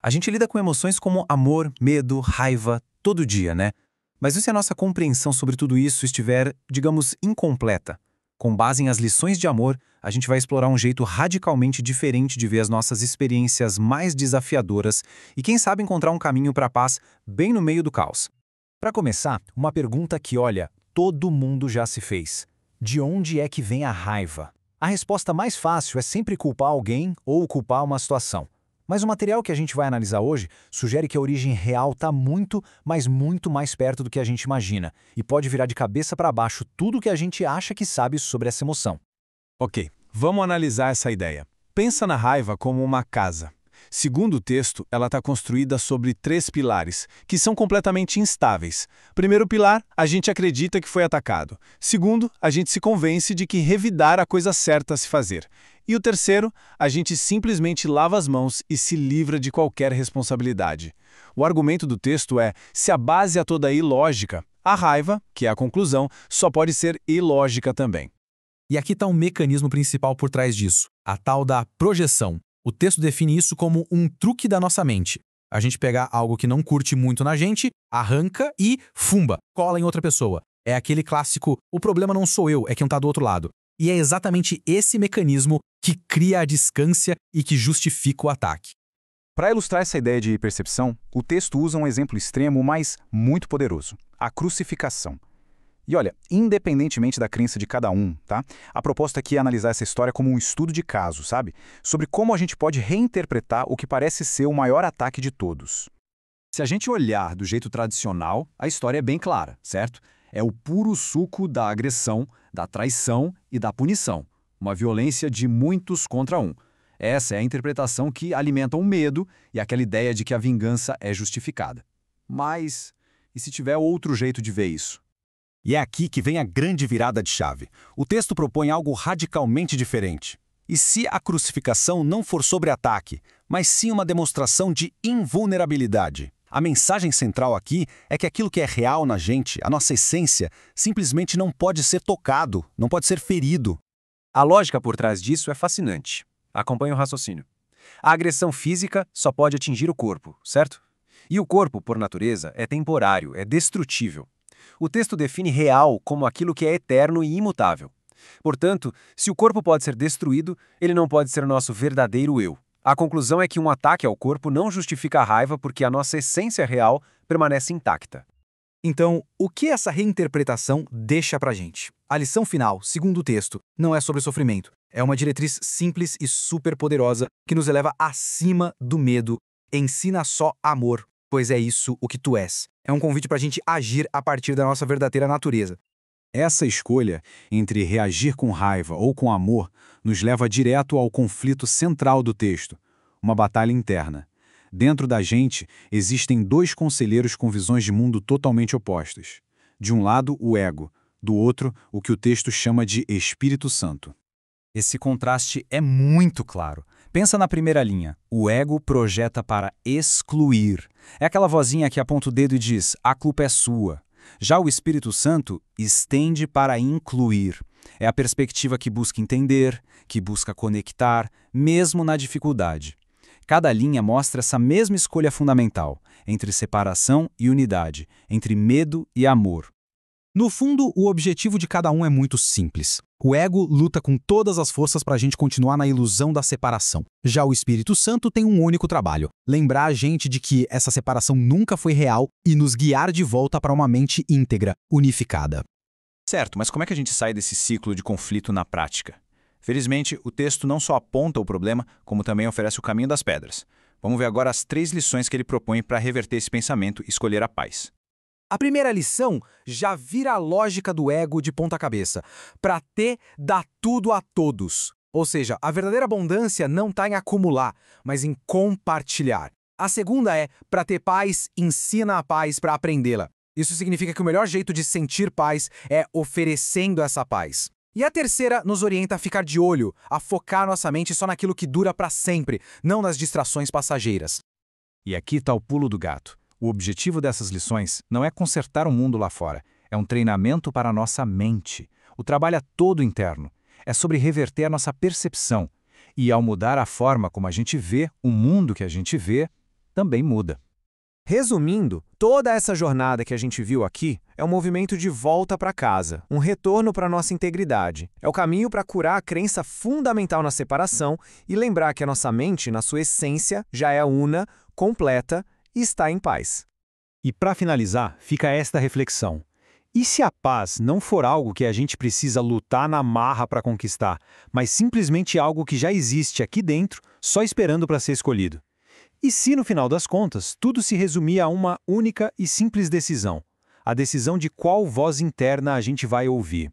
A gente lida com emoções como amor, medo, raiva, todo dia, né? Mas e se a nossa compreensão sobre tudo isso estiver, digamos, incompleta? Com base em as lições de amor, a gente vai explorar um jeito radicalmente diferente de ver as nossas experiências mais desafiadoras e, quem sabe, encontrar um caminho para a paz bem no meio do caos. Para começar, uma pergunta que, olha, todo mundo já se fez. De onde é que vem a raiva? A resposta mais fácil é sempre culpar alguém ou culpar uma situação. Mas o material que a gente vai analisar hoje sugere que a origem real está muito, mas muito mais perto do que a gente imagina e pode virar de cabeça para baixo tudo o que a gente acha que sabe sobre essa emoção. Ok, vamos analisar essa ideia. Pensa na raiva como uma casa. Segundo o texto, ela está construída sobre 3 pilares, que são completamente instáveis. Primeiro pilar, a gente acredita que foi atacado. Segundo, a gente se convence de que revidar a coisa certa a se fazer. E o terceiro, a gente simplesmente lava as mãos e se livra de qualquer responsabilidade. O argumento do texto é, se a base é toda ilógica, a raiva, que é a conclusão, só pode ser ilógica também. E aqui está um mecanismo principal por trás disso, a tal da projeção. O texto define isso como um truque da nossa mente. A gente pega algo que não curte muito na gente, arranca e, fumba, cola em outra pessoa. É aquele clássico, o problema não sou eu, é quem está do outro lado. E é exatamente esse mecanismo que cria a discância e que justifica o ataque. Para ilustrar essa ideia de percepção, o texto usa um exemplo extremo, mas muito poderoso: a crucificação. E olha, independentemente da crença de cada um, tá? A proposta aqui é analisar essa história como um estudo de caso, sabe? Sobre como a gente pode reinterpretar o que parece ser o maior ataque de todos. Se a gente olhar do jeito tradicional, a história é bem clara, certo? É o puro suco da agressão, da traição e da punição. Uma violência de muitos contra um. Essa é a interpretação que alimenta o medo e aquela ideia de que a vingança é justificada. Mas, e se tiver outro jeito de ver isso? E é aqui que vem a grande virada de chave. O texto propõe algo radicalmente diferente. E se a crucificação não for sobre ataque, mas sim uma demonstração de invulnerabilidade? A mensagem central aqui é que aquilo que é real na gente, a nossa essência, simplesmente não pode ser tocado, não pode ser ferido. A lógica por trás disso é fascinante. Acompanhe o raciocínio. A agressão física só pode atingir o corpo, certo? E o corpo, por natureza, é temporário, é destrutível. O texto define real como aquilo que é eterno e imutável. Portanto, se o corpo pode ser destruído, ele não pode ser nosso verdadeiro eu. A conclusão é que um ataque ao corpo não justifica a raiva porque a nossa essência real permanece intacta. Então, o que essa reinterpretação deixa pra gente? A lição final, segundo o texto, não é sobre sofrimento. É uma diretriz simples e super poderosa que nos eleva acima do medo. Ensina só amor, pois é isso o que tu és. É um convite pra gente agir a partir da nossa verdadeira natureza. Essa escolha entre reagir com raiva ou com amor nos leva direto ao conflito central do texto, uma batalha interna. Dentro da gente, existem 2 conselheiros com visões de mundo totalmente opostas. De um lado, o ego, do outro, o que o texto chama de Espírito Santo. Esse contraste é muito claro. Pensa na primeira linha. O ego projeta para excluir. É aquela vozinha que aponta o dedo e diz, a culpa é sua. Já o Espírito Santo estende para incluir. É a perspectiva que busca entender, que busca conectar, mesmo na dificuldade. Cada linha mostra essa mesma escolha fundamental, entre separação e unidade, entre medo e amor. No fundo, o objetivo de cada um é muito simples. O ego luta com todas as forças para a gente continuar na ilusão da separação. Já o Espírito Santo tem um único trabalho: lembrar a gente de que essa separação nunca foi real e nos guiar de volta para uma mente íntegra, unificada. Certo, mas como é que a gente sai desse ciclo de conflito na prática? Felizmente, o texto não só aponta o problema, como também oferece o caminho das pedras. Vamos ver agora as 3 lições que ele propõe para reverter esse pensamento e escolher a paz. A primeira lição já vira a lógica do ego de ponta cabeça. Para ter, dá tudo a todos. Ou seja, a verdadeira abundância não está em acumular, mas em compartilhar. A segunda é, para ter paz, ensina a paz para aprendê-la. Isso significa que o melhor jeito de sentir paz é oferecendo essa paz. E a terceira nos orienta a ficar de olho, a focar nossa mente só naquilo que dura para sempre, não nas distrações passageiras. E aqui está o pulo do gato. O objetivo dessas lições não é consertar o mundo lá fora, é um treinamento para a nossa mente. O trabalho é todo interno. É sobre reverter a nossa percepção. E ao mudar a forma como a gente vê, o mundo que a gente vê, também muda. Resumindo, toda essa jornada que a gente viu aqui é um movimento de volta para casa, um retorno para nossa integridade. É o caminho para curar a crença fundamental na separação e lembrar que a nossa mente, na sua essência, já é una, completa e está em paz. E para finalizar, fica esta reflexão. E se a paz não for algo que a gente precisa lutar na marra para conquistar, mas simplesmente algo que já existe aqui dentro, só esperando para ser escolhido? E se, no final das contas, tudo se resumia a uma única e simples decisão? A decisão de qual voz interna a gente vai ouvir.